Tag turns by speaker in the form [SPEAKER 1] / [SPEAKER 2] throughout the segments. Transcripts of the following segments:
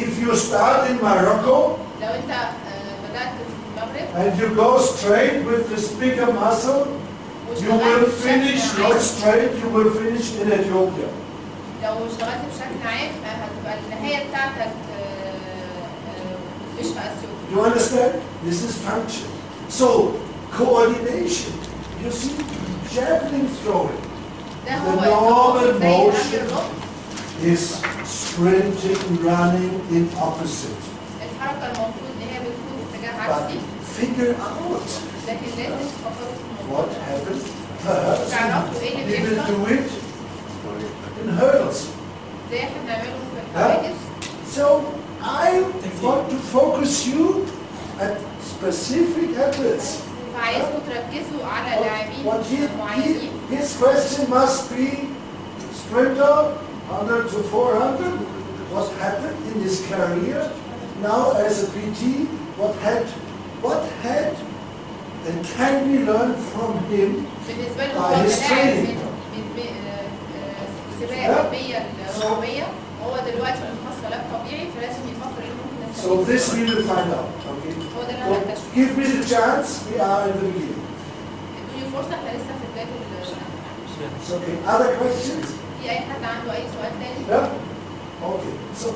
[SPEAKER 1] If you start in Morocco
[SPEAKER 2] لو انت بدأت في المغرب
[SPEAKER 1] and you go straight with this bigger muscle, you will finish not straight, you will finish in Ethiopia.
[SPEAKER 2] لو اشتغلت بشكل عام هتبقى النهاية بتاعتك مش في اثيوبيا.
[SPEAKER 1] You understand? This is function. So, coordination. You see, javelin throwing. The normal motion is sprinting, running in opposite.
[SPEAKER 2] الحركة المفروض ان هي بتكون في اتجاه
[SPEAKER 1] But
[SPEAKER 2] عكسي.
[SPEAKER 1] figure out
[SPEAKER 2] لكن لازم تفكروا في الموضوع.
[SPEAKER 1] what happens. Perhaps
[SPEAKER 2] تعرفوا ايه اللي
[SPEAKER 1] we will
[SPEAKER 2] بيحصل؟
[SPEAKER 1] do it in hurdles.
[SPEAKER 2] زي احنا بنعمله في الحواجز.
[SPEAKER 1] So I want to focus you at specific athletes.
[SPEAKER 2] فعايزكم تركزوا على لاعبين معينين.
[SPEAKER 1] His question must be sprinter 100 to 400. What happened in his career? Now as a PT, what had and can we learn from him
[SPEAKER 2] بالنسبة له
[SPEAKER 1] by
[SPEAKER 2] هو
[SPEAKER 1] his
[SPEAKER 2] كلاعب
[SPEAKER 1] training?
[SPEAKER 2] من سباق المية الرباعية هو دلوقتي متخصص علاج طبيعي فلازم يفكر ايه ممكن
[SPEAKER 1] So this we will find out. Okay.
[SPEAKER 2] هو ده اللي
[SPEAKER 1] So
[SPEAKER 2] انا هكتشفه.
[SPEAKER 1] give me the chance. We are in the beginning.
[SPEAKER 2] ادوني فرصة احنا لسه في بداية
[SPEAKER 1] It's okay. Other questions?
[SPEAKER 2] في أي حد عنده أي سؤال تاني؟
[SPEAKER 1] Yeah. Okay. So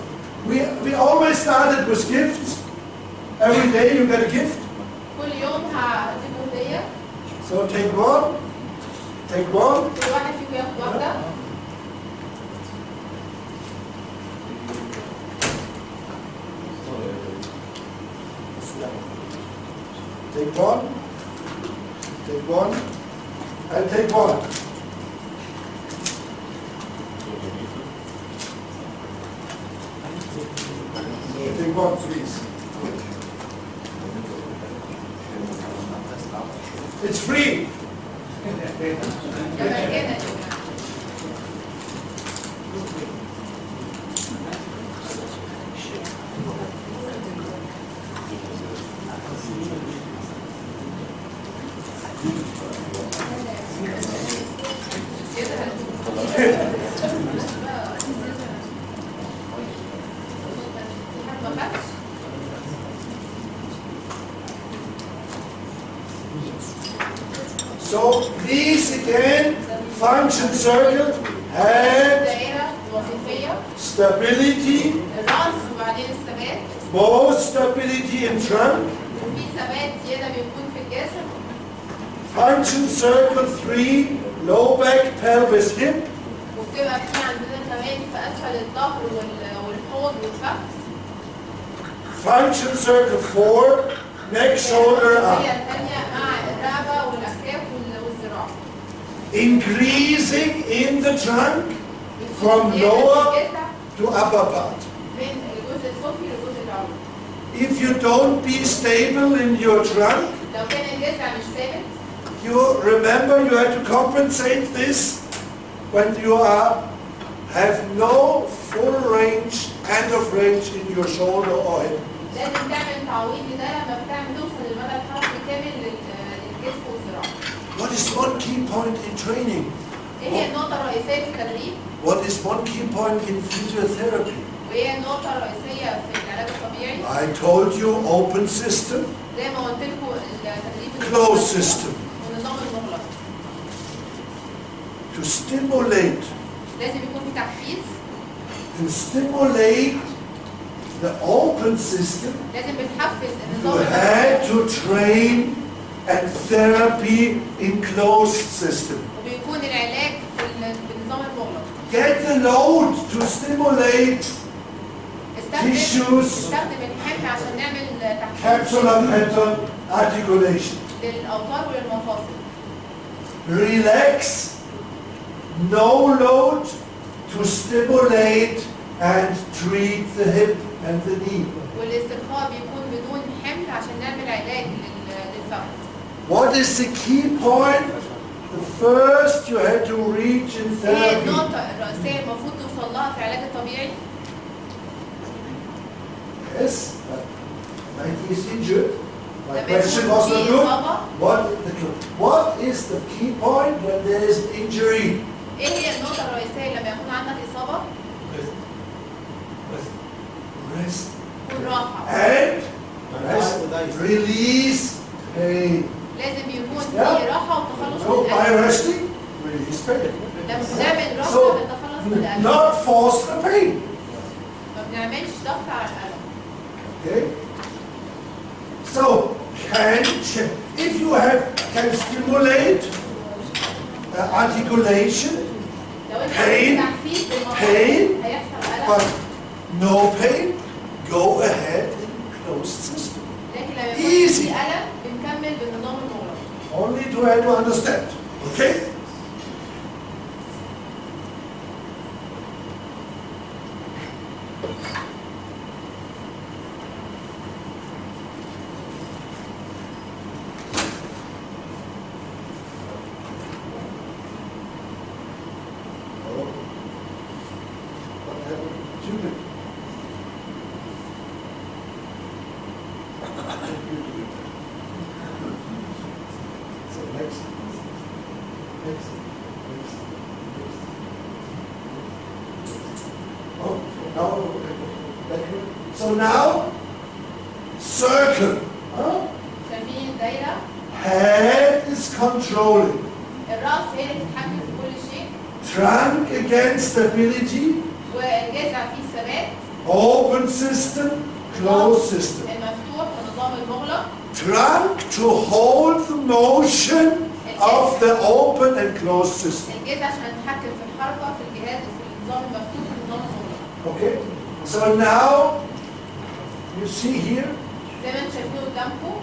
[SPEAKER 1] we always started with gifts. Every day you get a gift.
[SPEAKER 2] كل يوم هديكوا هدية.
[SPEAKER 1] So take one. Take one.
[SPEAKER 2] كل واحد فيكم ياخد واحدة.
[SPEAKER 1] Take one. Take one. And take one. Take one, please. It's free.
[SPEAKER 2] ده مجانا.
[SPEAKER 1] So these again, function circle, head,
[SPEAKER 2] دائرة وظيفية.
[SPEAKER 1] stability,
[SPEAKER 2] الرأس وبعدين الثبات.
[SPEAKER 1] more stability in trunk,
[SPEAKER 2] وفي ثبات زيادة بيكون في الجسم.
[SPEAKER 1] function circle 3, low back, pelvis, hip,
[SPEAKER 2] وبتبقى في عندنا كمان في أسفل الظهر والحوض والفخذ.
[SPEAKER 1] function circle 4, neck, shoulder,
[SPEAKER 2] الجزئية
[SPEAKER 1] arm.
[SPEAKER 2] الثانية مع الرقبة والأكتاف والذراع.
[SPEAKER 1] Increasing in the trunk from lower to upper part.
[SPEAKER 2] من الجزء السفلي للجزء العلوي.
[SPEAKER 1] If you don't be stable in your trunk,
[SPEAKER 2] لو كان الجذع مش ثابت
[SPEAKER 1] you remember you have to compensate this when you have no full range, end of range in your shoulder or hip.
[SPEAKER 2] لازم تعمل تعويض لده لما بتعمل توصل للمدى الحركي كامل للكتف والذراع.
[SPEAKER 1] What is one key point in training?
[SPEAKER 2] ايه هي النقطة الرئيسية في التدريب؟
[SPEAKER 1] What is one key point in physiotherapy?
[SPEAKER 2] وايه هي النقطة الرئيسية في العلاج الطبيعي؟
[SPEAKER 1] I told you open system,
[SPEAKER 2] زي ما قلت لكم التدريب
[SPEAKER 1] closed system.
[SPEAKER 2] والنظام المغلق.
[SPEAKER 1] To stimulate,
[SPEAKER 2] لازم يكون في تحفيز.
[SPEAKER 1] to stimulate the open system,
[SPEAKER 2] لازم بتحفز
[SPEAKER 1] you
[SPEAKER 2] النظام
[SPEAKER 1] had to train and therapy in closed system.
[SPEAKER 2] وبيكون العلاج في النظام المغلق.
[SPEAKER 1] Get the load to stimulate tissues,
[SPEAKER 2] استخدم الحمل عشان نعمل
[SPEAKER 1] capsular pattern articulation.
[SPEAKER 2] للأوتار وللمفاصل.
[SPEAKER 1] Relax, no load to stimulate and treat the hip and the knee.
[SPEAKER 2] والاسترخاء بيكون بدون حمل عشان نعمل علاج للفخذ.
[SPEAKER 1] What is the key point? The first you had to reach in
[SPEAKER 2] هي
[SPEAKER 1] therapy.
[SPEAKER 2] النقطة الرئيسية المفروض توصل لها في العلاج الطبيعي.
[SPEAKER 1] Yes, like he's injured. My question was not good. What is the key point when there is injury?
[SPEAKER 2] ايه هي النقطة الرئيسية لما يكون عندك إصابة؟
[SPEAKER 1] Rest.
[SPEAKER 2] بالراحة.
[SPEAKER 1] And release pain.
[SPEAKER 2] لازم يكون في راحة وتخلص
[SPEAKER 1] So
[SPEAKER 2] من
[SPEAKER 1] by
[SPEAKER 2] الألم.
[SPEAKER 1] resting, release pain.
[SPEAKER 2] لما بنعمل راحة
[SPEAKER 1] So
[SPEAKER 2] بنتخلص من الألم.
[SPEAKER 1] not force the pain.
[SPEAKER 2] ما بنعملش ضغط على الألم.
[SPEAKER 1] Okay. So if you can stimulate articulation,
[SPEAKER 2] لو انت
[SPEAKER 1] pain,
[SPEAKER 2] تحفيز
[SPEAKER 1] pain,
[SPEAKER 2] بالمقام هيحصل
[SPEAKER 1] but
[SPEAKER 2] ألم.
[SPEAKER 1] no pain, go ahead in closed system.
[SPEAKER 2] لكن لما يكون
[SPEAKER 1] Easy.
[SPEAKER 2] في ألم بنكمل بالنظام المغلق.
[SPEAKER 1] Only try to understand. Okay? So now, circle. Huh?
[SPEAKER 2] شايفين الدايرة؟
[SPEAKER 1] Head is controlling.
[SPEAKER 2] الرأس هي اللي بتتحكم في كل شيء.
[SPEAKER 1] Trunk again stability.
[SPEAKER 2] والجذع فيه ثبات.
[SPEAKER 1] Open system, closed system.
[SPEAKER 2] المفتوح والنظام المغلق.
[SPEAKER 1] Trunk to hold the motion of the open and closed system.
[SPEAKER 2] الجذع عشان نتحكم في الحركة في الجهاز في النظام المفتوح والنظام المغلق.
[SPEAKER 1] Okay? So now, you see here,
[SPEAKER 2] زي ما انتم شايفين قدامكم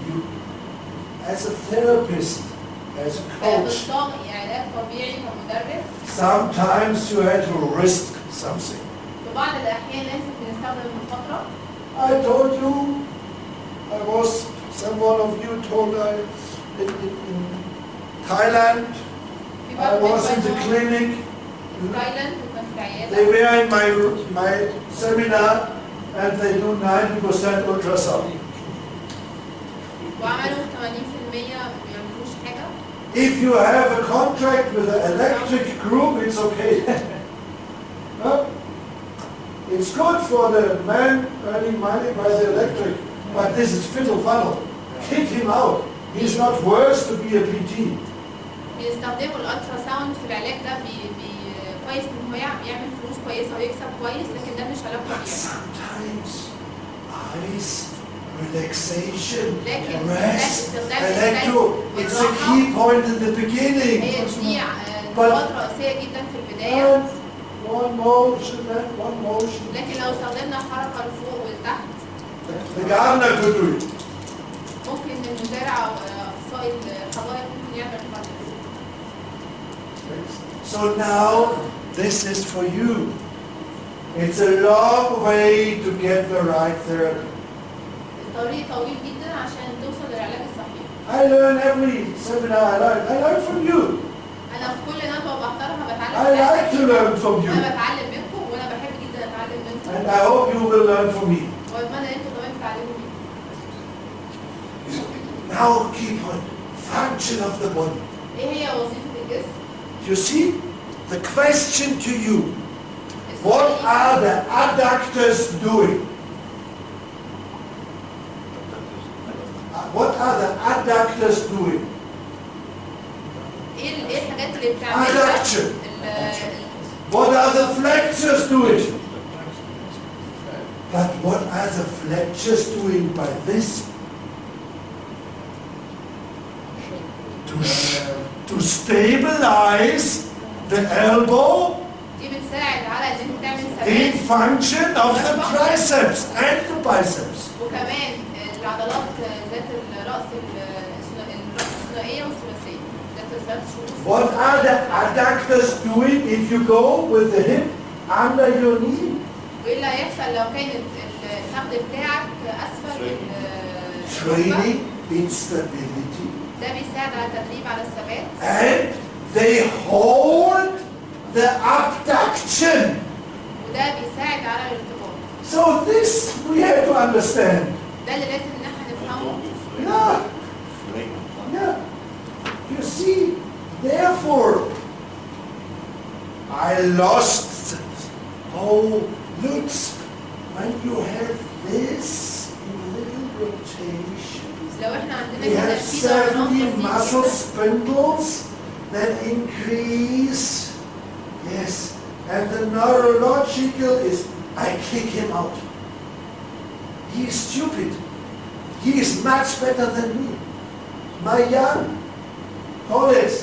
[SPEAKER 1] you, as a therapist, as a coach,
[SPEAKER 2] كأخصائي علاج طبيعي كمدرب
[SPEAKER 1] sometimes you had to risk something.
[SPEAKER 2] في بعض الأحيان لازم بنستخدم المخاطرة.
[SPEAKER 1] I told you, someone of you told in Thailand,
[SPEAKER 2] في
[SPEAKER 1] I
[SPEAKER 2] بعض
[SPEAKER 1] was in the
[SPEAKER 2] الأحيان
[SPEAKER 1] clinic,
[SPEAKER 2] في تايلاند وكان في
[SPEAKER 1] they
[SPEAKER 2] العيادة
[SPEAKER 1] were in my seminar and they do 90% ultrasound.
[SPEAKER 2] وعملوا 80% ما بيعملوش حاجة.
[SPEAKER 1] If you have a contract with an electric group, it's okay. Huh? It's good for the man earning money by the electric, but this is fiddle funnel. Kick him out. He's not worth to be a PT.
[SPEAKER 2] بيستخدموا الالترا ساوند في العلاج ده كويس ان هو يعمل فلوس كويسه ويكسب كويس، لكن ده مش علاج
[SPEAKER 1] But
[SPEAKER 2] طبيعي.
[SPEAKER 1] sometimes ice, relaxation,
[SPEAKER 2] لكن
[SPEAKER 1] rest,
[SPEAKER 2] استخدام
[SPEAKER 1] electro, it's a key point in the beginning.
[SPEAKER 2] هي دي نقاط رئيسيه جدا في البدايه.
[SPEAKER 1] And one motion and one motion.
[SPEAKER 2] لكن لو استخدمنا حركه لفوق ولتحت
[SPEAKER 1] The gardener could do it.
[SPEAKER 2] ممكن المزارع او اخصائي الحدائق ممكن يعمل الحركه.
[SPEAKER 1] So now, this is for you. It's a long way to get the right therapy.
[SPEAKER 2] الطريق طويل جدا عشان توصل للعلاج الصحيح.
[SPEAKER 1] I learn every seminar I learn from you.
[SPEAKER 2] انا في كل ندوه بحضرها بتعلم.
[SPEAKER 1] I like to learn from you.
[SPEAKER 2] انا بتعلم منكم وانا بحب جدا اتعلم منكم.
[SPEAKER 1] And I hope you will learn from me.
[SPEAKER 2] واتمنى ان انتوا كمان تتعلموا مني.
[SPEAKER 1] Now key point, function of the body.
[SPEAKER 2] ايه هي وظيفه الجسم؟
[SPEAKER 1] You see, the question to you, what are the adductors doing? What are the adductors doing?
[SPEAKER 2] ايه الحاجات اللي بتعملها؟
[SPEAKER 1] Adduction. What are the flexors doing? But what are the flexors doing by this? To stabilize the elbow
[SPEAKER 2] دي بتساعد على ان انت تعمل
[SPEAKER 1] in
[SPEAKER 2] ثبات
[SPEAKER 1] function of the triceps and the biceps.
[SPEAKER 2] وكمان العضلات ذات الراس الثنائيه والثلاثيه ذات الثلاث شروط.
[SPEAKER 1] What are the adductors doing if you go with the hip under your knee?
[SPEAKER 2] وايه اللي هيحصل لو كان النقد بتاعك اسفل
[SPEAKER 1] Training in stability.
[SPEAKER 2] ده بيساعد على التدريب على الثبات.
[SPEAKER 1] And they hold the abduction.
[SPEAKER 2] وده بيساعد على الارتباط.
[SPEAKER 1] So this we have to understand.
[SPEAKER 2] ده اللي لازم ان احنا نفهمه.
[SPEAKER 1] Yeah. Yeah. You see, therefore, I lost. Oh, Lutz, when you have this in little rotations,
[SPEAKER 2] لو احنا عندنا
[SPEAKER 1] we
[SPEAKER 2] كده
[SPEAKER 1] have
[SPEAKER 2] في دوران
[SPEAKER 1] 70
[SPEAKER 2] بسيط
[SPEAKER 1] muscle
[SPEAKER 2] كده
[SPEAKER 1] spindles that increase. Yes, and the neurological is, I kick him out. He is stupid. He is much better than me. My young colleagues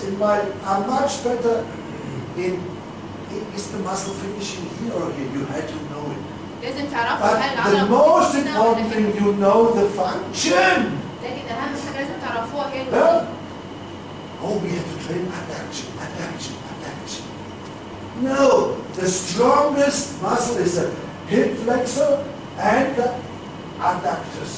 [SPEAKER 1] are much better in, is the muscle finishing here or here? You had to know it.
[SPEAKER 2] لازم تعرفوا هل
[SPEAKER 1] But the
[SPEAKER 2] العضلة
[SPEAKER 1] most
[SPEAKER 2] بتشتغل
[SPEAKER 1] important
[SPEAKER 2] ولا
[SPEAKER 1] thing,
[SPEAKER 2] كده.
[SPEAKER 1] you know the function.
[SPEAKER 2] لكن أهم حاجة لازم تعرفوها هي
[SPEAKER 1] Huh?
[SPEAKER 2] الوظيفة.
[SPEAKER 1] Oh, we have to train adduction, adduction, adduction. No, the strongest muscle is the hip flexor and the adductors.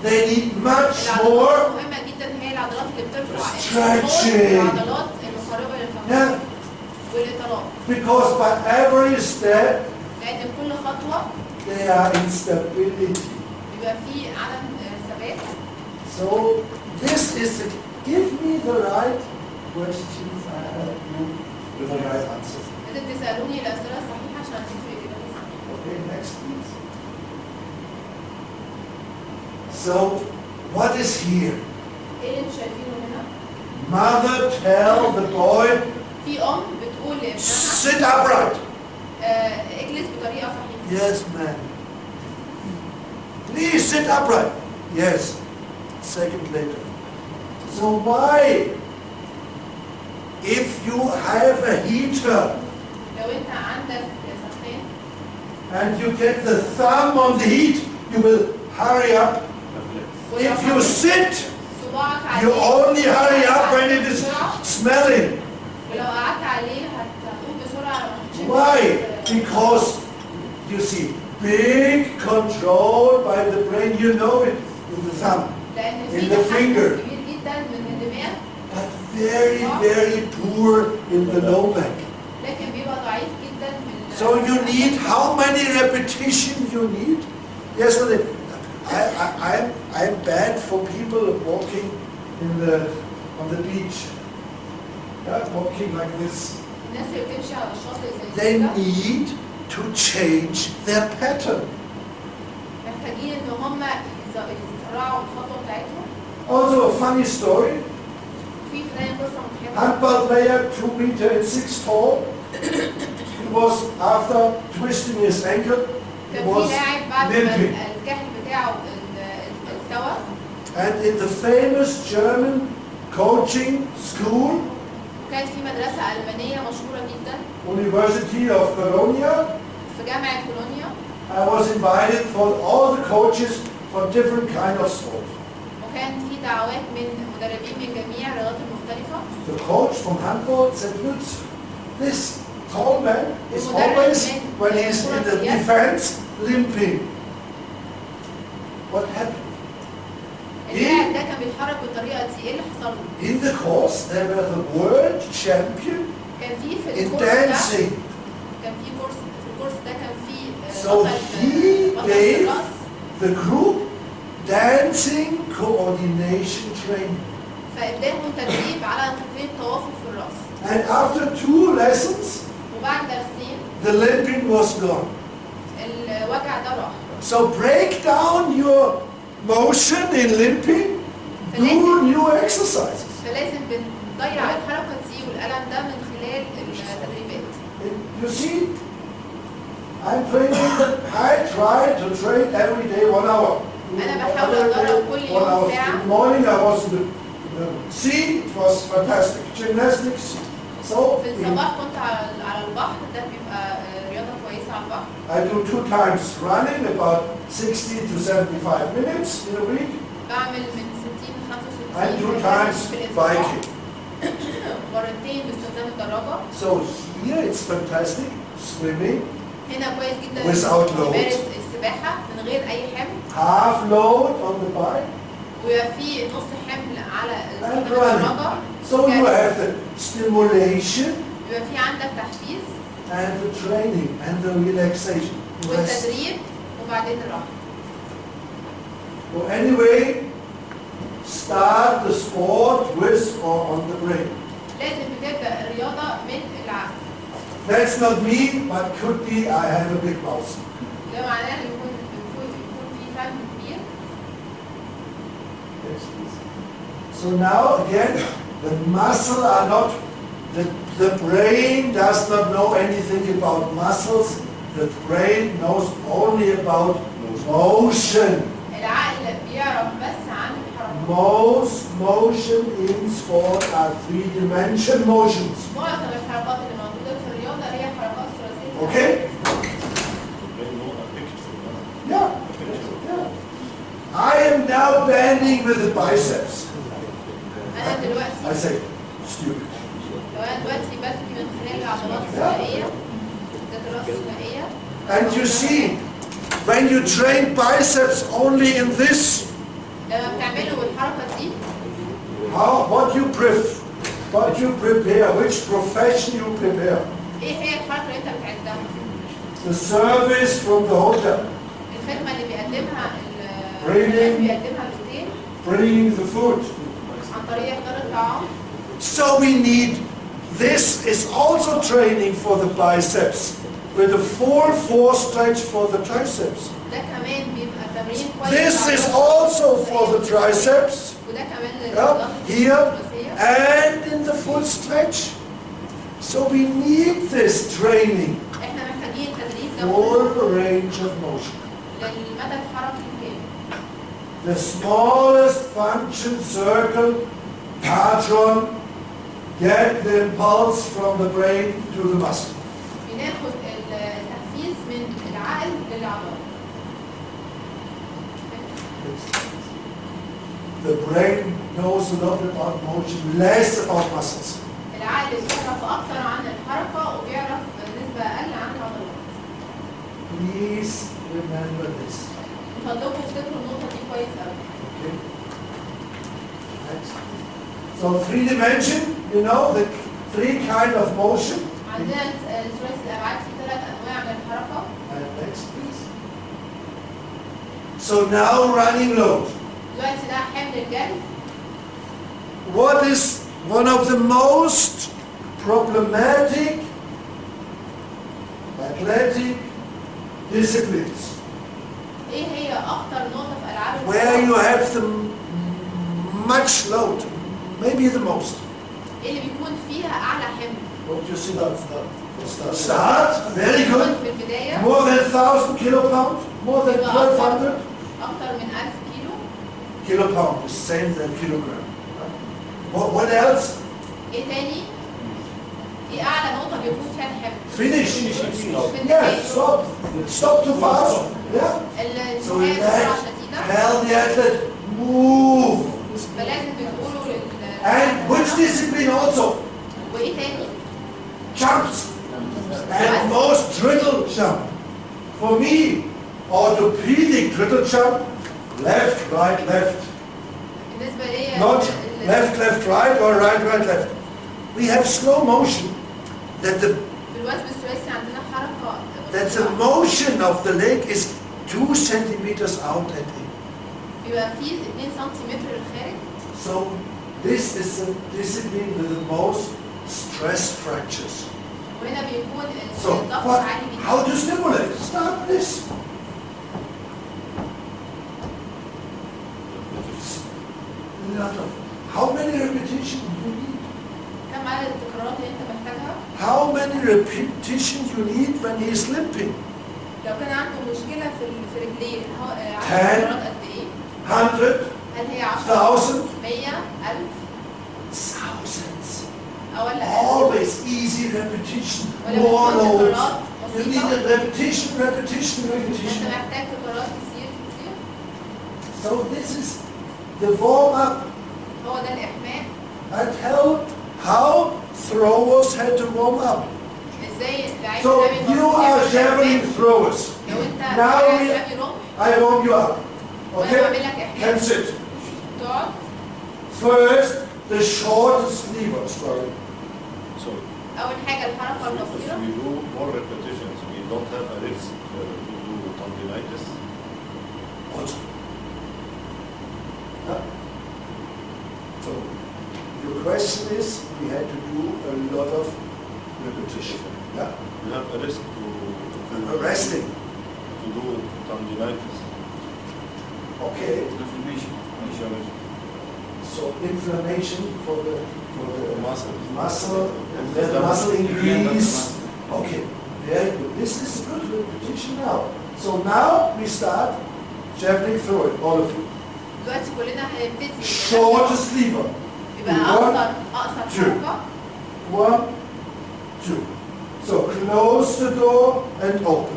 [SPEAKER 1] They need much
[SPEAKER 2] العضلات
[SPEAKER 1] more.
[SPEAKER 2] مهمة جدا هي العضلات اللي بترفع
[SPEAKER 1] Stretching.
[SPEAKER 2] العضلات المقربة للفخذ
[SPEAKER 1] Yeah,
[SPEAKER 2] والإطالات.
[SPEAKER 1] because by every step
[SPEAKER 2] لأن كل خطوة
[SPEAKER 1] they are in stability.
[SPEAKER 2] بيبقى فيه عدم ثبات.
[SPEAKER 1] So this is the, give me the right questions, I help you with the right answer.
[SPEAKER 2] لازم تسألوني الأسئلة الصحيحة عشان أديكم الإجابة الصحيحة.
[SPEAKER 1] Okay, next please. So what is here?
[SPEAKER 2] إيه اللي انتوا شايفينه هنا؟
[SPEAKER 1] Mother tell the boy,
[SPEAKER 2] في بتقول لابنها
[SPEAKER 1] sit upright.
[SPEAKER 2] اجلس بطريقة صحيحة.
[SPEAKER 1] Yes, man. Please sit upright. Yes. Second later. So why, if you have a heater
[SPEAKER 2] لو أنت عندك سخان
[SPEAKER 1] and you get the thumb on the heat, you will hurry up. If you sit,
[SPEAKER 2] صباعك عليه
[SPEAKER 1] you only hurry up when it is smelling.
[SPEAKER 2] ولو قعدت عليه هتقوم بسرعة لما تشم
[SPEAKER 1] Why? Because you see, big control by the brain, you know it, in the thumb,
[SPEAKER 2] لأن
[SPEAKER 1] in
[SPEAKER 2] في
[SPEAKER 1] the
[SPEAKER 2] تحكم
[SPEAKER 1] finger,
[SPEAKER 2] كبير جدا من الدماغ
[SPEAKER 1] but very, very poor in the low back.
[SPEAKER 2] لكن بيبقى ضعيف جدا من
[SPEAKER 1] So you need, how many repetitions you need? Yesterday, I'm bad for people walking on the beach. Yeah, walking like this.
[SPEAKER 2] الناس اللي بتمشي على الشاطئ زي
[SPEAKER 1] They
[SPEAKER 2] كده
[SPEAKER 1] need to change their pattern.
[SPEAKER 2] محتاجين ان هم يزرعوا الخطوه بتاعتهم.
[SPEAKER 1] Also a funny story.
[SPEAKER 2] في بدايه قصه مضحكه.
[SPEAKER 1] Handball player, 2 meter and 6 tall. He was after twisting his ankle. He
[SPEAKER 2] كان في
[SPEAKER 1] was
[SPEAKER 2] لاعب بعد ما
[SPEAKER 1] limping.
[SPEAKER 2] الكاحل بتاعه التوى.
[SPEAKER 1] And in the famous German coaching school,
[SPEAKER 2] وكانت في مدرسه المانيه مشهوره جدا.
[SPEAKER 1] University of Bologna,
[SPEAKER 2] في جامعه كولونيا.
[SPEAKER 1] I was invited for all the coaches for different kind of sports.
[SPEAKER 2] وكان في دعوات من مدربين من جميع الرياضات المختلفه.
[SPEAKER 1] The coach from handball said, Lutz, this tall man is always, when he's in the defense, limping. What happened?
[SPEAKER 2] اللاعب ده كان بيتحرك بالطريقه دي، ايه اللي حصل له؟
[SPEAKER 1] In the course, they were the world champion
[SPEAKER 2] كان في
[SPEAKER 1] in
[SPEAKER 2] الكورس ده
[SPEAKER 1] dancing.
[SPEAKER 2] كان في كورس، في الكورس ده كان في
[SPEAKER 1] So he gave the group dancing coordination training.
[SPEAKER 2] فاداهم تدريب على تقوية التوافق في الرأس.
[SPEAKER 1] And after 2 lessons,
[SPEAKER 2] وبعد درسين
[SPEAKER 1] the limping was gone.
[SPEAKER 2] الوجع ده راح.
[SPEAKER 1] So break down your motion in limping, do new exercises.
[SPEAKER 2] فلازم بنضيع الحركة دي والألم ده من خلال التدريبات.
[SPEAKER 1] You see, I'm training, I try to train every day 1 hour.
[SPEAKER 2] أنا بحاول أتدرب كل يوم
[SPEAKER 1] 1 hour.
[SPEAKER 2] ساعة.
[SPEAKER 1] In the morning I was in the sea, it was fantastic. Gymnastics. So
[SPEAKER 2] في الصباح كنت على البحر، ده بيبقى رياضة كويسة على البحر.
[SPEAKER 1] I do 2 times running, about 60 to 75 minutes in a week.
[SPEAKER 2] بعمل من 60 ل 65
[SPEAKER 1] And 2 times
[SPEAKER 2] في الأسبوع.
[SPEAKER 1] biking.
[SPEAKER 2] مرتين باستخدام الدراجة.
[SPEAKER 1] So here it's fantastic, swimming,
[SPEAKER 2] هنا كويس جدا
[SPEAKER 1] Without load.
[SPEAKER 2] نمارس السباحة من غير أي حمل.
[SPEAKER 1] half load on the bike,
[SPEAKER 2] ويبقى في نص حمل على
[SPEAKER 1] and
[SPEAKER 2] الدراجة.
[SPEAKER 1] running. So you have the stimulation
[SPEAKER 2] يبقى في عندك تحفيز
[SPEAKER 1] and the training and the relaxation. Rest.
[SPEAKER 2] والتدريب وبعدين الراحة.
[SPEAKER 1] So anyway, start the sport with or on the brain.
[SPEAKER 2] لازم بتبدأ الرياضة من العقل.
[SPEAKER 1] That's not me, but could be I have a big mouth.
[SPEAKER 2] ده معناه ان يكون في فهم كبير.
[SPEAKER 1] So now again, the muscle are not, the brain does not know anything about muscles. The brain knows only about motion.
[SPEAKER 2] العقل بيعرف بس عن الحركة.
[SPEAKER 1] Most motion in sport are three-dimension motions.
[SPEAKER 2] معظم الحركات اللي موجودة في الرياضة هي حركات ثلاثية.
[SPEAKER 1] Okay? Yeah. I am now bending with the biceps.
[SPEAKER 2] أنا دلوقتي
[SPEAKER 1] I say, stupid.
[SPEAKER 2] لو أنا دلوقتي ببني من خلال العضلات الثنائية، العضلات الثنائية.
[SPEAKER 1] And you see, when you train biceps only in this,
[SPEAKER 2] لما بتعمله بالحركة دي،
[SPEAKER 1] what you prepare, which profession you prepare.
[SPEAKER 2] إيه هي الحركة اللي أنت بتعدها؟
[SPEAKER 1] The service from the hotel.
[SPEAKER 2] الخدمة اللي بيقدمها الأوتيل.
[SPEAKER 1] Bringing the food.
[SPEAKER 2] عن طريق إحضار الطعام.
[SPEAKER 1] So we need, this is also training for the biceps, with a 4-4 stretch for the triceps.
[SPEAKER 2] ده كمان بيبقى تمرين كويس.
[SPEAKER 1] This is also for the triceps.
[SPEAKER 2] وده كمان
[SPEAKER 1] Here and in the full stretch. So we need this training.
[SPEAKER 2] احنا محتاجين تدريب
[SPEAKER 1] Full range of motion.
[SPEAKER 2] للمدى الحركي الكامل.
[SPEAKER 1] The smallest function circle, patron, get the impulse from the brain to the muscle.
[SPEAKER 2] بناخد التحفيز من العقل للعضلة.
[SPEAKER 1] The brain knows a lot about motion, less about muscles.
[SPEAKER 2] العقل بيعرف أكتر عن الحركة وبيعرف نسبة أقل عن العضلات.
[SPEAKER 1] Please remember this.
[SPEAKER 2] من فضلكم افتكروا النقطة دي كويس أوي.
[SPEAKER 1] Okay. Next. So 3-dimension, you know, the 3 kind of motion.
[SPEAKER 2] عندنا ثلاثي الأبعاد في 3 أنواع من الحركة.
[SPEAKER 1] And next, please. So now running load.
[SPEAKER 2] دلوقتي ده حمل الجري.
[SPEAKER 1] What is one of the most problematic athletic disciplines?
[SPEAKER 2] إيه هي أخطر نقطة في ألعاب
[SPEAKER 1] Where you have the much load, maybe the most.
[SPEAKER 2] إيه اللي بيكون فيها أعلى حمل؟
[SPEAKER 1] What do you see that? Start, very good.
[SPEAKER 2] في البداية
[SPEAKER 1] More than 1,000 kilopound, more than 1,200
[SPEAKER 2] أكتر من 1000 كيلو.
[SPEAKER 1] kilopound is same than kilogram. What else?
[SPEAKER 2] إيه تاني؟ إيه أعلى نقطة بيكون فيها الحمل؟
[SPEAKER 1] Finish.
[SPEAKER 2] في
[SPEAKER 1] Yeah,
[SPEAKER 2] النهاية.
[SPEAKER 1] stop too fast. Yeah. So in
[SPEAKER 2] النهاية بسرعة
[SPEAKER 1] that,
[SPEAKER 2] شديدة.
[SPEAKER 1] tell the athlete, move.
[SPEAKER 2] فلازم بنقوله
[SPEAKER 1] And which discipline also?
[SPEAKER 2] وإيه تاني؟
[SPEAKER 1] Jumps. And most triple jump. For me, orthopedic triple jump, left, right, left.
[SPEAKER 2] بالنسبة ليا
[SPEAKER 1] Not left, left, right, or right, right, left. We have slow motion that the
[SPEAKER 2] بالوثب الثلاثي عندنا حركة
[SPEAKER 1] the motion of the leg is 2 centimeters out and in.
[SPEAKER 2] بيبقى فيه 2 سنتيمتر للخارج.
[SPEAKER 1] So this is the discipline with the most stress fractures.
[SPEAKER 2] وهنا بيكون
[SPEAKER 1] So
[SPEAKER 2] الضغط
[SPEAKER 1] what,
[SPEAKER 2] عالي جدا.
[SPEAKER 1] how to stimulate? Start this. How many repetitions do you need?
[SPEAKER 2] كم عدد التكرارات اللي انت محتاجها؟
[SPEAKER 1] How many repetitions you need when he is limping?
[SPEAKER 2] لو كان عنده مشكلة في رجليه عدد
[SPEAKER 1] 10
[SPEAKER 2] التكرارات قد ايه؟
[SPEAKER 1] 100
[SPEAKER 2] هل هي 10
[SPEAKER 1] 1000
[SPEAKER 2] 100 1000
[SPEAKER 1] thousands.
[SPEAKER 2] أو ولا
[SPEAKER 1] Always easy repetition,
[SPEAKER 2] ولا
[SPEAKER 1] more
[SPEAKER 2] بتكون
[SPEAKER 1] loads.
[SPEAKER 2] تكرارات
[SPEAKER 1] You need
[SPEAKER 2] بسيطة؟
[SPEAKER 1] a repetition, repetition,
[SPEAKER 2] انت
[SPEAKER 1] repetition.
[SPEAKER 2] محتاج تكرارات كتير.
[SPEAKER 1] So this is the warm-up.
[SPEAKER 2] هو ده الإحماء.
[SPEAKER 1] I tell how throwers had to warm up.
[SPEAKER 2] ازاي لعيب
[SPEAKER 1] So you are javelin throwers.
[SPEAKER 2] لو انت
[SPEAKER 1] Now
[SPEAKER 2] رامي رمح
[SPEAKER 1] I warm you up.
[SPEAKER 2] وانا بعمل
[SPEAKER 1] Okay?
[SPEAKER 2] لك إحماء
[SPEAKER 1] Can sit.
[SPEAKER 2] تقعد.
[SPEAKER 1] First, the shortest lever. Sorry.
[SPEAKER 3] So
[SPEAKER 2] أول حاجة الحركة
[SPEAKER 3] if
[SPEAKER 2] القصيرة.
[SPEAKER 3] we do more repetitions, we don't have a risk to do tendinitis.
[SPEAKER 1] Also. Yeah. So your question is, we had to do a lot of repetition. Yeah.
[SPEAKER 3] We have a risk to
[SPEAKER 1] Resting.
[SPEAKER 3] to do tendinitis.
[SPEAKER 1] Okay.
[SPEAKER 3] Inflammation.
[SPEAKER 1] So inflammation for the muscle, and then the
[SPEAKER 3] The
[SPEAKER 1] muscle increase.
[SPEAKER 3] muscle.
[SPEAKER 1] Okay, very good. This is good repetition now. So now we start javelin through it, all of you.
[SPEAKER 2] دلوقتي كلنا هنبتدي
[SPEAKER 1] Shortest lever.
[SPEAKER 2] يبقى
[SPEAKER 1] One,
[SPEAKER 2] اقصر
[SPEAKER 1] two.
[SPEAKER 2] حركه.
[SPEAKER 1] 1, 2. So close the door and open.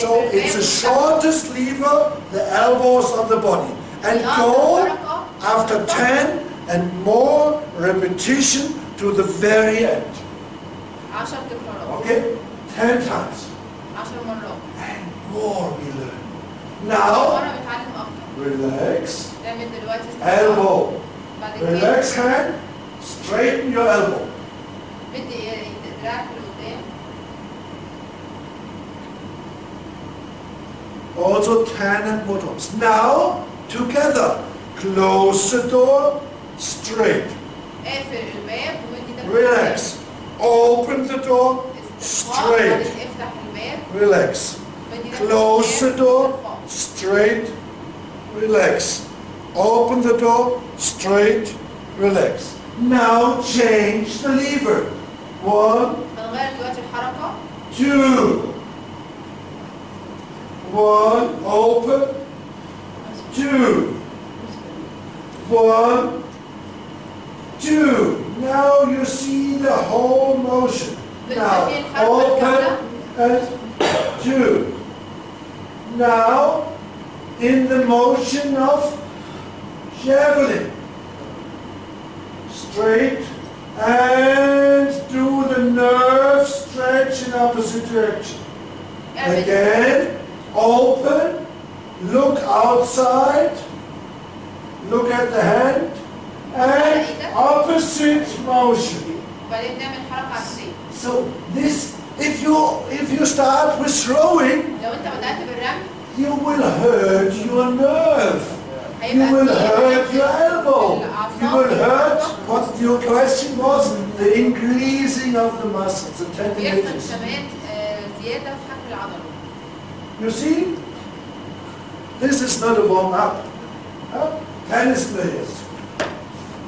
[SPEAKER 1] So it's the shortest lever, the elbows on the body. And go after 10 and more repetition to the very end.
[SPEAKER 2] 10 تكرارات.
[SPEAKER 1] Okay? 10 times.
[SPEAKER 2] 10 مرات.
[SPEAKER 1] And more we learn.
[SPEAKER 2] مرة
[SPEAKER 1] Now,
[SPEAKER 2] بتعلم اكتر.
[SPEAKER 1] relax.
[SPEAKER 2] تعمل دلوقتي استرخاء.
[SPEAKER 1] Elbow.
[SPEAKER 2] بعد كده
[SPEAKER 1] Relax hand. Straighten your elbow.
[SPEAKER 2] بدي دراعك لقدام.
[SPEAKER 1] Also 10 and more times. Now, together. Close the door. Straight.
[SPEAKER 2] اقفل الباب وادي ده.
[SPEAKER 1] Relax. Open the door.
[SPEAKER 2] استرخاء.
[SPEAKER 1] Straight.
[SPEAKER 2] افتح الباب.
[SPEAKER 1] Relax.
[SPEAKER 2] وادي ده.
[SPEAKER 1] Close the door. Straight. Relax. Open the door. Straight. Relax. Now change the lever. 1,
[SPEAKER 2] هنغير دلوقتي الحركة.
[SPEAKER 1] 2. 1, open. 2. 1, 2. Now you see the whole motion. Now open and 2. Now in the motion of javelin. Straight and do the nerve stretch in opposite direction. Again, open, look outside, look at the hand, and opposite motion.
[SPEAKER 2] وبعدين نعمل حركة عكسية.
[SPEAKER 1] So this, if you start with throwing,
[SPEAKER 2] لو انت بدأت بالرمي
[SPEAKER 1] you will hurt your nerve. You will hurt your elbow. You will hurt, what your question was, the increasing of the muscles, the
[SPEAKER 2] بيحصل
[SPEAKER 1] tendinitis.
[SPEAKER 2] كمان زيادة في حجم العضلة.
[SPEAKER 1] You see? This is not a warm-up. Huh? Tennis players.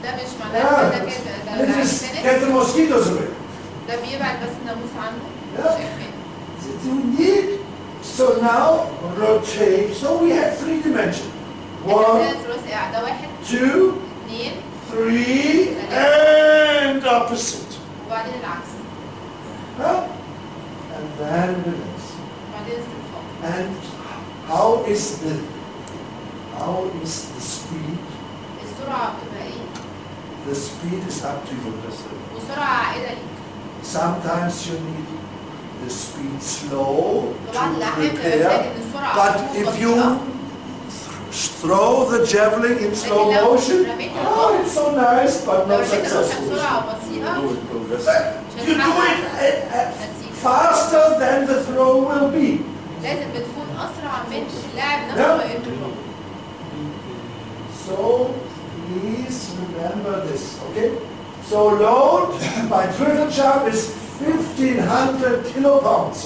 [SPEAKER 2] ده مش معناه كده كده ده
[SPEAKER 1] This is get the mosquitoes away.
[SPEAKER 2] ده بيبعد بس الناموس عنه.
[SPEAKER 1] Yeah. You need, so now rotate. So we have 3 dimensions. 1,
[SPEAKER 2] ثلاثي قاعدة 1
[SPEAKER 1] 2,
[SPEAKER 2] 2
[SPEAKER 1] 3, and opposite.
[SPEAKER 2] وبعدين العكس.
[SPEAKER 1] Huh? And then relax.
[SPEAKER 2] وبعدين استرخاء.
[SPEAKER 1] And how is the speed?
[SPEAKER 2] السرعة بتبقى ايه؟
[SPEAKER 1] The speed is up to you.
[SPEAKER 2] والسرعة عائدة ليك.
[SPEAKER 1] Sometimes you need the speed slow
[SPEAKER 2] طبعا
[SPEAKER 1] to
[SPEAKER 2] الأحيان بتبقى محتاج
[SPEAKER 1] prepare.
[SPEAKER 2] ان السرعة
[SPEAKER 1] But
[SPEAKER 2] تكون
[SPEAKER 1] if
[SPEAKER 2] بطيئة.
[SPEAKER 1] you throw the javelin in slow motion, oh, it's so nice, but
[SPEAKER 2] لو
[SPEAKER 1] not
[SPEAKER 2] رميت الرمح
[SPEAKER 1] successful.
[SPEAKER 2] بسرعة وبطيئة
[SPEAKER 3] Do it progressively.
[SPEAKER 1] You do it faster than the throw will be.
[SPEAKER 2] لازم بتكون أسرع من اللاعب نفسه ما يرمي.
[SPEAKER 1] So please remember this, okay? So load by triple jump is 1,500 kilopounds.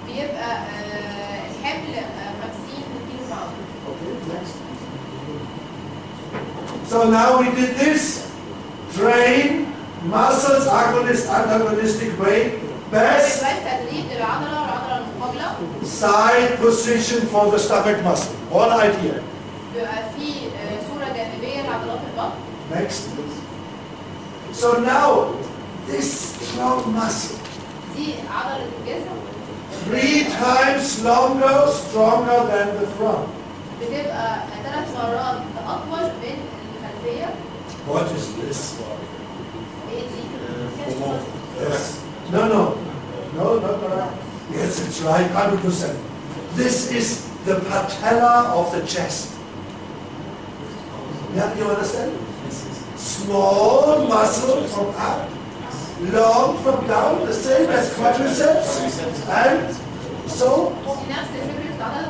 [SPEAKER 2] بيبقى الحمل 50 كيلو باوند.
[SPEAKER 1] Okay, next. So now we did this. Train muscles, agonist, antagonistic way. Best
[SPEAKER 2] بيبقى تدريب للعضلة والعضلة المقابلة.
[SPEAKER 1] side position for the stomach muscle. One idea.
[SPEAKER 2] بيبقى في صورة جانبية لعضلات البطن.
[SPEAKER 1] Next, please. So now, this strong muscle,
[SPEAKER 2] دي عضلة الجسم
[SPEAKER 1] 3 times longer, stronger than the front.
[SPEAKER 2] بتبقى 3 مرات أطول من الخلفية.
[SPEAKER 1] What is this?
[SPEAKER 2] ايه دي؟
[SPEAKER 1] Yes. No, not right. Yes, it's right, 100%. This is the patella of the chest. Yeah, you understand? Small muscle from up, long from down, the same as quadriceps. And so,
[SPEAKER 2] دي نفس فكرة عضلة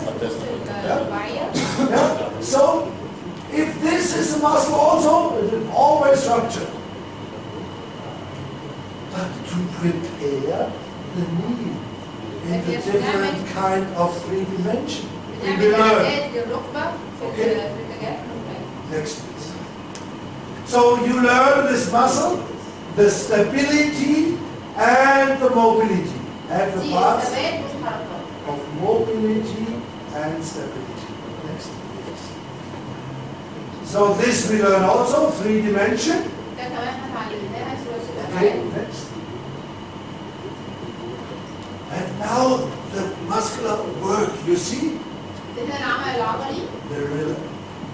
[SPEAKER 2] الرباعية.
[SPEAKER 1] yeah, so if this is a muscle also, it will always rupture. But to prepare the knee in the different kind of 3 dimension.
[SPEAKER 2] بنعمل إعداد للركبة في الاتجاه
[SPEAKER 1] Next please. So you learn this muscle, the stability and the mobility. And the
[SPEAKER 2] دي
[SPEAKER 1] parts
[SPEAKER 2] الثبات والحركة.
[SPEAKER 1] of mobility and stability. Next please. So this we learn also, 3 dimension.
[SPEAKER 2] ده كمان هتعلمناها ثلاثي
[SPEAKER 1] Okay,
[SPEAKER 2] الأبعاد.
[SPEAKER 1] next. And now the muscular work, you see?
[SPEAKER 2] هنا العمل العضلي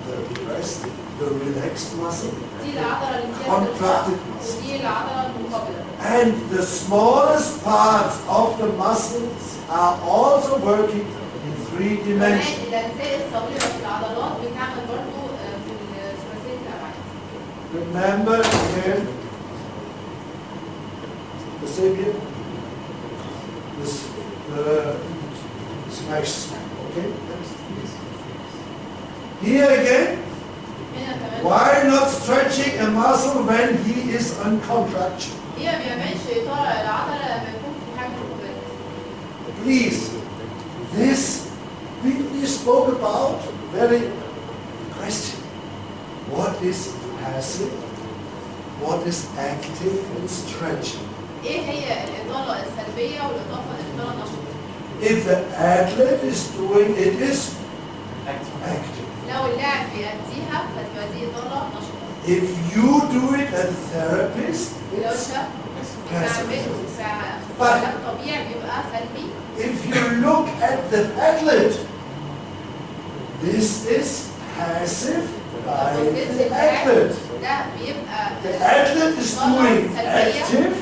[SPEAKER 1] The rest, the relaxed muscle.
[SPEAKER 2] دي العضلة اللي فيها
[SPEAKER 1] Contracted
[SPEAKER 2] استرخاء
[SPEAKER 1] muscle.
[SPEAKER 2] ودي العضلة المقابلة.
[SPEAKER 1] And the smallest parts of the muscles are also working in 3
[SPEAKER 2] كمان
[SPEAKER 1] dimensions.
[SPEAKER 2] الأجزاء الصغيرة في العضلات بتعمل برضه في ثلاثية الأبعاد.
[SPEAKER 1] Remember again the sapien, the smash. Okay? Here again,
[SPEAKER 2] هنا كمان
[SPEAKER 1] why not stretching a muscle when he is on contraction?
[SPEAKER 2] هي ما بيعملش إطالة العضلة لما يكون في حاجة مقابلة.
[SPEAKER 1] Please, this we spoke about very question. What is passive? What is active in stretching?
[SPEAKER 2] إيه هي الإطالة السلبية والإضافة للإطالة النشطة؟
[SPEAKER 1] If the athlete is doing it is active.
[SPEAKER 2] لو اللاعب بيأديها فتبقى دي إطالة نشطة.
[SPEAKER 1] If you do it as a therapist,
[SPEAKER 2] لو
[SPEAKER 1] it's
[SPEAKER 2] أنت
[SPEAKER 1] passive.
[SPEAKER 2] بتعمله في علاج طبيعي بيبقى سلبي.
[SPEAKER 1] If you look at the athlete, this is passive by the athlete.
[SPEAKER 2] ده بيبقى
[SPEAKER 1] The athlete is doing active,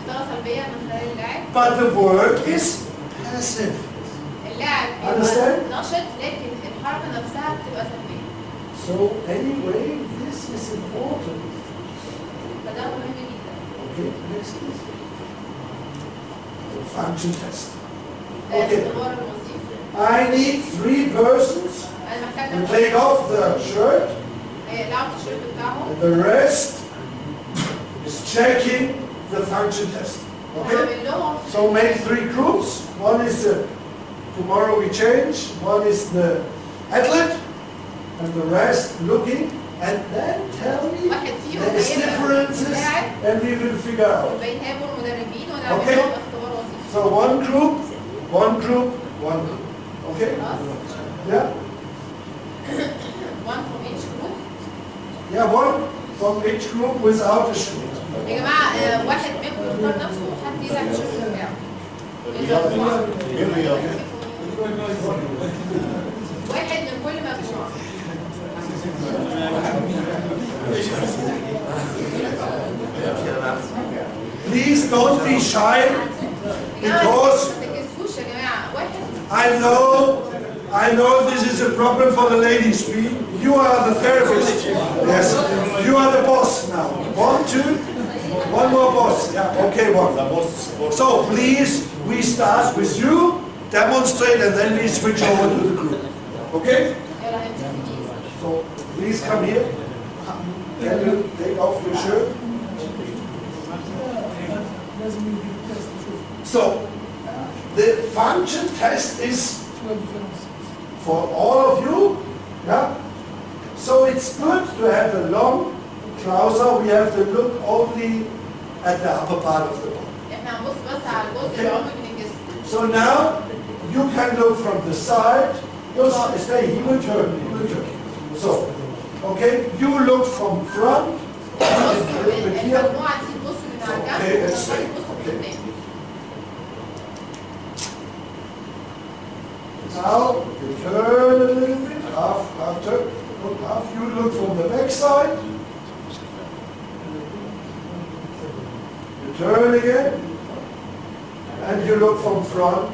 [SPEAKER 2] إطالة سلبية من خلال اللاعب.
[SPEAKER 1] but the work is passive.
[SPEAKER 2] اللاعب
[SPEAKER 1] Understand?
[SPEAKER 2] بيبقى نشط لكن الحركة نفسها بتبقى سلبية.
[SPEAKER 1] So anyway, this is important.
[SPEAKER 2] فده مهم جدا.
[SPEAKER 1] Okay, next please. The function test.
[SPEAKER 2] ده
[SPEAKER 1] Okay,
[SPEAKER 2] اختبار الوظيفي.
[SPEAKER 1] I need 3 persons
[SPEAKER 2] أنا محتاج
[SPEAKER 1] to take off the shirt,
[SPEAKER 2] يقلعوا التيشيرت بتاعهم.
[SPEAKER 1] and the rest is checking the function test. Okay?
[SPEAKER 2] وهعمل لهم
[SPEAKER 1] So make 3 groups. One is the, tomorrow we change, one is the athlete, and the rest looking, and then tell me
[SPEAKER 2] واحد فيهم
[SPEAKER 1] the
[SPEAKER 2] هيبقى
[SPEAKER 1] differences,
[SPEAKER 2] لاعب
[SPEAKER 1] and we will figure out.
[SPEAKER 2] بيهابوا المدربين ونعمل
[SPEAKER 1] Okay.
[SPEAKER 2] لهم اختبار وظيفي.
[SPEAKER 1] So one group, one group, one group. Okay?
[SPEAKER 2] خلاص؟
[SPEAKER 1] Yeah?
[SPEAKER 2] one from each group.
[SPEAKER 1] Yeah, one from each group without a shirt.
[SPEAKER 2] يا جماعة واحد منكم يختار نفسه وحد يلعب التيشيرت بتاعه. واحد من كل مجموعة.
[SPEAKER 1] Please don't be shy, because
[SPEAKER 2] ما تتكسفوش يا جماعة. واحد
[SPEAKER 1] I know this is a problem for the ladies. You are the therapist. Yes, you are the boss now. 1, 2, one more boss. Yeah, okay, one. So please, we start with you, demonstrate, and then we switch over to the group. Okay?
[SPEAKER 2] يلا هنبتدي.
[SPEAKER 1] So please come here. Can you take off your shirt? So the function test is for all of you. Yeah? So it's good to have a long trouser. We have to look only at the upper part of the body.
[SPEAKER 2] احنا هنبص بس على الجزء العلوي من الجسم.
[SPEAKER 1] So now you can look from the side. Just stay. He will turn. He will turn. So, okay, you look from front. A little bit here.
[SPEAKER 2] المجموعة دي تبص من على
[SPEAKER 1] Okay,
[SPEAKER 2] الجنب
[SPEAKER 1] let's
[SPEAKER 2] والمجموعة
[SPEAKER 1] see.
[SPEAKER 2] دي تبص من
[SPEAKER 1] Okay.
[SPEAKER 2] قدام.
[SPEAKER 1] Now you turn a little bit. Half turn. Look half. You look from the back side. You turn again. And you look from front.